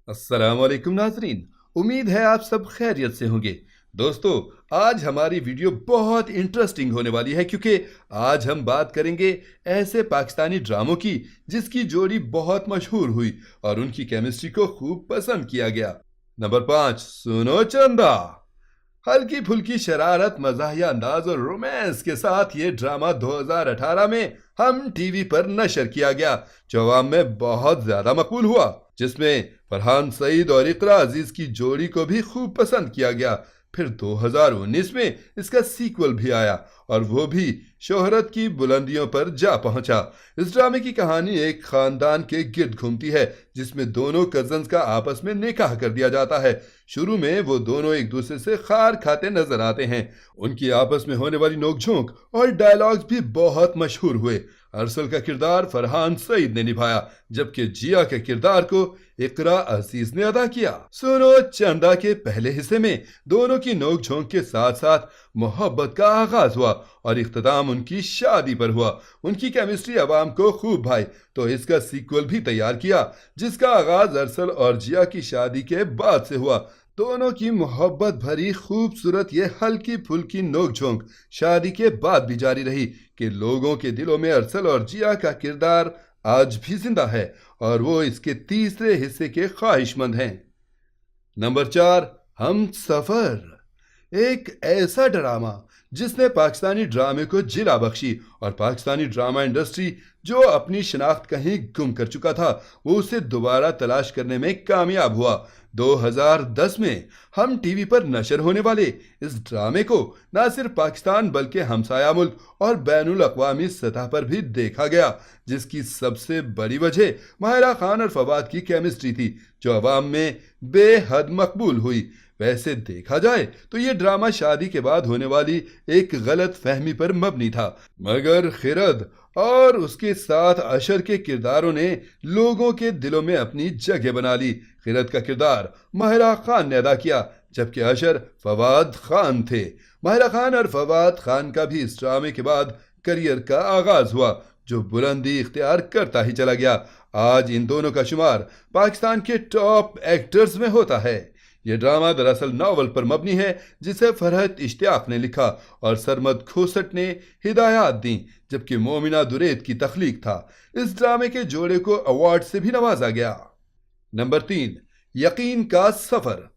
अस्सलाम वालेकुम नाजरीन। उम्मीद है आप सब खैरियत से होंगे। दोस्तों, आज हमारी वीडियो बहुत इंटरेस्टिंग होने वाली है क्योंकि आज हम बात करेंगे ऐसे पाकिस्तानी ड्रामों की जिसकी जोड़ी बहुत मशहूर हुई और उनकी केमिस्ट्री को खूब पसंद किया गया। नंबर 5, सुनो चंदा। हल्की फुल्की शरारत, मजाहिया अंदाज और रोमांस के साथ ये ड्रामा 2018 में हम टीवी पर नशर किया गया, जो अवाम में बहुत ज्यादा मकबूल हुआ, जिसमें फरहान सईद और इकरा अजीज की जोड़ी को भी खूब पसंद किया गया। फिर 2019 में इसका सीक्वल भी आया और वो भी शोहरत की बुलंदियों पर जा पहुंचा। इस ड्रामे की कहानी एक खानदान के गिर्द घूमती है जिसमें दोनों कजन्स का आपस में निकाह कर दिया जाता है। शुरू में वो दोनों एक दूसरे से खार खाते नजर आते हैं। उनकी आपस में होने वाली नोकझोंक और डायलॉग्स भी बहुत मशहूर हुए। अरसल का किरदार फरहान सईद ने निभाया, जबकि जिया के किरदार को इकरा अजीज ने अदा किया। सुनो चंदा के पहले हिस्से में दोनों की नोकझोंक के साथ साथ मोहब्बत का आगाज हुआ और इख्तिताम उनकी शादी पर हुआ। उनकी केमिस्ट्री अवाम को खूब भाई, तो इसका सीक्वल भी तैयार किया जिसका आगाज अरसल और जिया की शादी के बाद से हुआ। दोनों की मोहब्बत भरी खूबसूरत ये हल्की फुल्की नोकझोंक शादी के बाद भी जारी रही कि लोगों के दिलों में अरसल और जिया का किरदार आज भी जिंदा है और वो इसके तीसरे हिस्से के ख्वाहिशमंद हैं। नंबर 4, हम सफर। एक ऐसा ड्रामा जिसने पाकिस्तानी ड्रामे को जिला बख्शी और पाकिस्तानी ड्रामा इंडस्ट्री जो अपनी शनाख्त कहीं गुम कर चुका था वो उसे दोबारा तलाश करने में कामयाब हुआ। 2010 में हम टीवी पर नशर होने वाले इस ड्रामे को न सिर्फ पाकिस्तान बल्कि हमसाया मुल्क और बैनुल अक़वामी सतह पर भी देखा गया, जिसकी सबसे बड़ी वजह माहिरा खान और फवाद की केमिस्ट्री थी जो अवाम में बेहद मकबूल हुई। वैसे देखा जाए तो ये ड्रामा शादी के बाद होने वाली एक गलत फहमी पर मबनी था, मगर खिरद और उसके साथ अशर के किरदारों ने लोगों के दिलों में अपनी जगह बना ली। खिरद का किरदार माहिरा खान ने अदा किया जबकि अशर फवाद खान थे। माहिरा खान और फवाद खान का भी इस ड्रामे के बाद करियर का आगाज हुआ जो बुलंदी इख्तियार करता ही चला गया। आज इन दोनों का शुमार पाकिस्तान के टॉप एक्टर्स में होता है। यह ड्रामा दरअसल नावल पर मबनी है जिसे फरहत इश्तियाक ने लिखा और सरमद खोसट ने हिदायत दी, जबकि मोमिना दुरेद की तख्लीक था। इस ड्रामे के जोड़े को अवार्ड से भी नवाजा गया। नंबर 3, यकीन का सफर।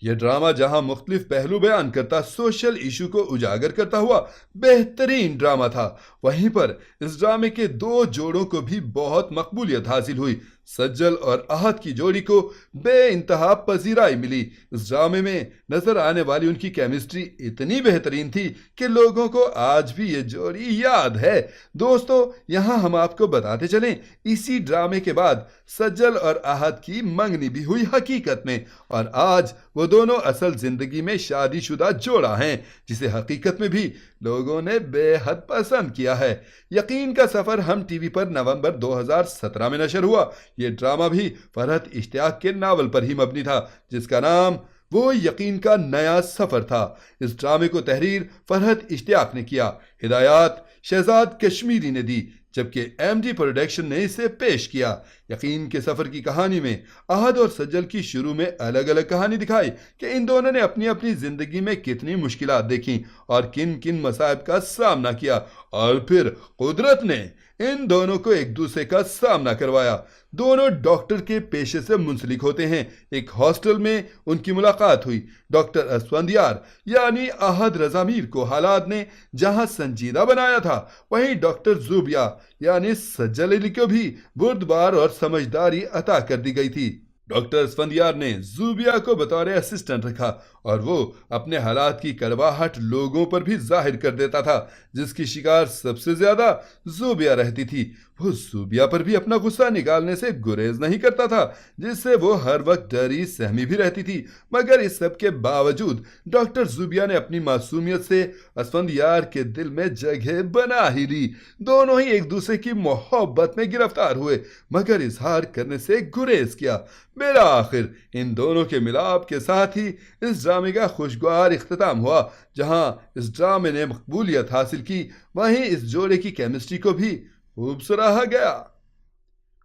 यह ड्रामा जहां मुख्तलिफ पहलू बयान करता सोशल इशू को उजागर करता हुआ बेहतरीन ड्रामा था, वहीं पर इस ड्रामे के दो जोड़ों को भी बहुत मकबूलियत हासिल हुई। सज्जल और आहत की जोड़ी को बेइंतहा पजीराई मिली। इस ड्रामे में नजर आने वाली उनकी केमिस्ट्री इतनी बेहतरीन थी कि लोगों को आज भी ये जोड़ी याद है। दोस्तों, यहाँ हम आपको बताते चलें, इसी ड्रामे के बाद सज्जल और आहत की मंगनी भी हुई हकीकत में और आज वो दोनों असल जिंदगी में शादीशुदा जोड़ा हैं जिसे हकीकत में भी लोगों ने बेहद पसंद किया है। यकीन का सफर हम टीवी पर नवंबर 2017 में नशर हुआ। ये ड्रामा भी फरहत इश्तियाक के नावल पर ही मबनी था जिसका नाम वो यकीन का नया सफर था। इस ड्रामे को तहरीर फरहत इश्तियाक ने किया, हिदायत शहजाद कश्मीरी ने दी, जबकि एमडी प्रोडक्शन ने इसे पेश किया। यकीन के सफर की कहानी में अहद और सज्जल की शुरू में अलग अलग कहानी दिखाई कि इन दोनों ने अपनी अपनी जिंदगी में कितनी मुश्किलात देखी और किन किन मसाइब का सामना किया और फिर कुदरत ने इन दोनों को एक दूसरे का सामना करवाया। दोनों डॉक्टर के पेशे से मुंसलिक होते हैं। एक हॉस्टल में उनकी मुलाकात हुई। डॉक्टर असफंदियार यानी अहद रजा मीर को हालात ने जहां संजीदा बनाया था, वहीं डॉक्टर जुबिया यानी सज्जल अली को भी बुर्दबार और समझदारी अता कर दी गई थी। डॉक्टर असफंदियार ने जुबिया को बतौर असिस्टेंट रखा और वो अपने हालात की कड़वाहट लोगों पर भी जाहिर कर देता था, जिसकी शिकार सबसे ज्यादा जुबिया रहती थी। वो जुबिया पर भी अपना गुस्सा निकालने से गुरेज नहीं करता था, जिससे वो हर वक्त डरी सहमी भी रहती थी। मगर इस सब के बावजूद डॉक्टर जुबिया ने अपनी मासूमियत से असफंदियार के दिल में जगह बना ही ली। दोनों ही एक दूसरे की मोहब्बत में गिरफ्तार हुए मगर इजहार करने से गुरेज किया। मेरा आखिर इन दोनों के मिलाप के साथ ही इस ड्रामे का खुशगवार इख्तिताम हुआ। जहां इस ड्रामे ने मकबूलियत हासिल की, वहीं इस जोड़े की केमिस्ट्री को भी खूब सराहा गया।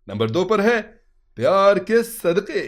नंबर 2 पर है प्यार के सदके।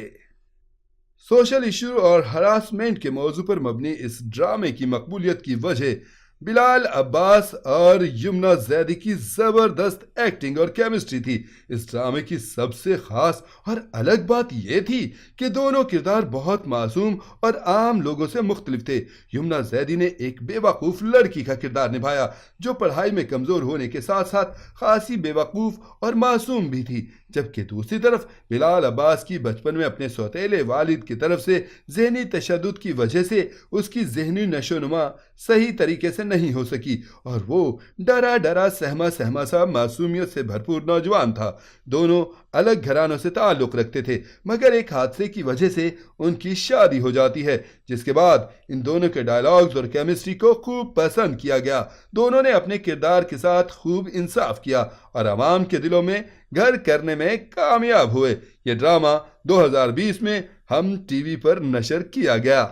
सोशल इशू और हरासमेंट के मौजू पर मबनी इस ड्रामे की मकबूलियत की वजह बिलाल अब्बास और यमुना जैदी की जबरदस्त एक्टिंग और केमिस्ट्री थी। इस ड्रामे की सबसे खास और अलग बात यह थी कि दोनों किरदार बहुत मासूम और आम लोगों से मुख्तलिफ थे। यमुना जैदी ने एक बेवकूफ़ लड़की का किरदार निभाया जो पढ़ाई में कमज़ोर होने के साथ साथ खासी बेवकूफ़ और मासूम भी थी, जबकि दूसरी तरफ बिलाल अब्बास की बचपन में अपने सौतेले वालिद की तरफ से ज़हनी तशद्दुद की वजह से उसकी ज़हनी नशोनुमा सही तरीके से नहीं हो सकी और वो डरा डरा सहमा सहमा सा मासूमियत से भरपूर नौजवान था। दोनों अलग घरानों से ताल्लुक़ रखते थे, मगर एक हादसे की वजह से उनकी शादी हो जाती है, जिसके बाद इन दोनों के डायलॉग्स और केमिस्ट्री को खूब पसंद किया गया। दोनों ने अपने किरदार के साथ खूब इंसाफ किया और आवाम के दिलों में घर करने में कामयाब हुए। ये ड्रामा 2020 में हम टीवी पर नशर किया गया।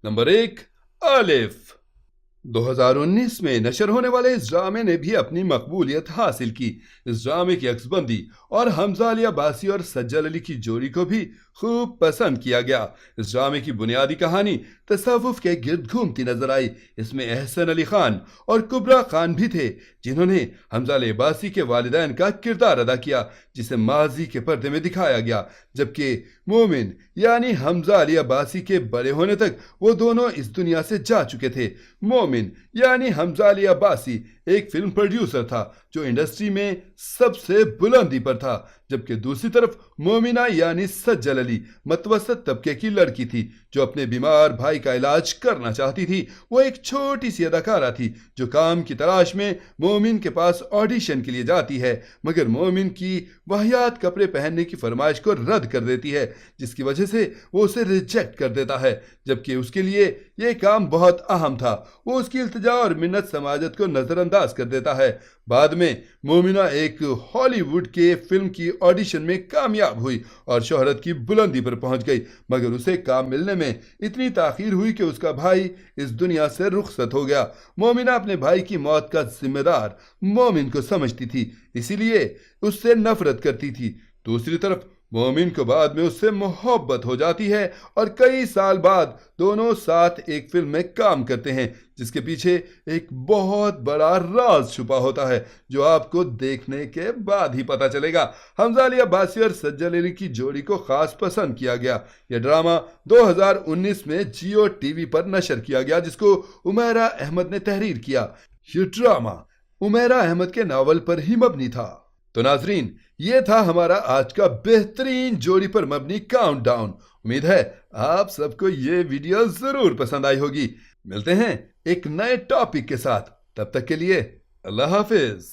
नंबर 1, आलिफ। 2019 में नशर होने वाले इस ड्रामे ने भी अपनी मकबूलियत हासिल की। इस ड्रामे की अक्सबंदी और हमजा अली अब्बासी और सज्जल अली की जोड़ी को भी खूब पसंद किया गया। इस ड्रामे की बुनियादी कहानी तसव्वुफ के गिर्द घूमती नजर आई। इसमें एहसन अली खान और कुबरा खान भी थे, जिन्होंने हमजा अली अब्बासी के वालिदैन का किरदार अदा किया, जिसे माजी के पर्दे में दिखाया गया, जबकि मोमिन यानी हमजा अली अब्बासी के बड़े होने तक वो दोनों इस दुनिया से जा चुके थे। मोमिन यानी हमजा अली अब्बासी एक फिल्म प्रोड्यूसर था जो इंडस्ट्री में सबसे बुलंदी पर था, जबकि दूसरी तरफ मोमिना यानी सज्जल अली मतवसत तबके की लड़की थी जो अपने बीमार भाई का इलाज करना चाहती थी। वो एक छोटी सी अदाकारा थी जो काम की तलाश में मोमिन के पास ऑडिशन के लिए जाती है, मगर मोमिन की वाहियात कपड़े पहनने की फरमाइश को रद्द कर देती है, जिसकी वजह से वो उसे रिजेक्ट कर देता है, जबकि उसके लिए ये काम बहुत अहम था। वो उसकी इल्तिजा और मिन्नत समाजत को नजरअंदाज कर देता है। बाद में मोमिना एक हॉलीवुड के फिल्म की ऑडिशन में कामयाब हुई और शोहरत की बुलंदी पर पहुंच गई, मगर उसे काम मिलने में इतनी ताखीर हुई कि उसका भाई इस दुनिया से रुखसत हो गया। मोमिना अपने भाई की मौत का जिम्मेदार मोमिन को समझती थी, इसीलिए उससे नफरत करती थी। दूसरी तरफ मोमिन को बाद में उससे मोहब्बत हो जाती है और कई साल बाद दोनों साथ एक फिल्म में काम करते हैं, जिसके पीछे एक बहुत बड़ा राज छुपा होता है जो आपको देखने के बाद ही पता चलेगा। हमजा अली अब्बासी और सज्जल अली की जोड़ी को खास पसंद किया गया। यह ड्रामा 2019 में जियो टीवी पर नशर किया गया, जिसको उमैरा अहमद ने तहरीर किया। ये ड्रामा उमैरा अहमद के नावल पर ही मबनी था। तो नाजरीन, ये था हमारा आज का बेहतरीन जोड़ी पर मबनी काउंटडाउन। उम्मीद है आप सबको ये वीडियो जरूर पसंद आई होगी। मिलते हैं एक नए टॉपिक के साथ, तब तक के लिए अल्लाह हाफिज।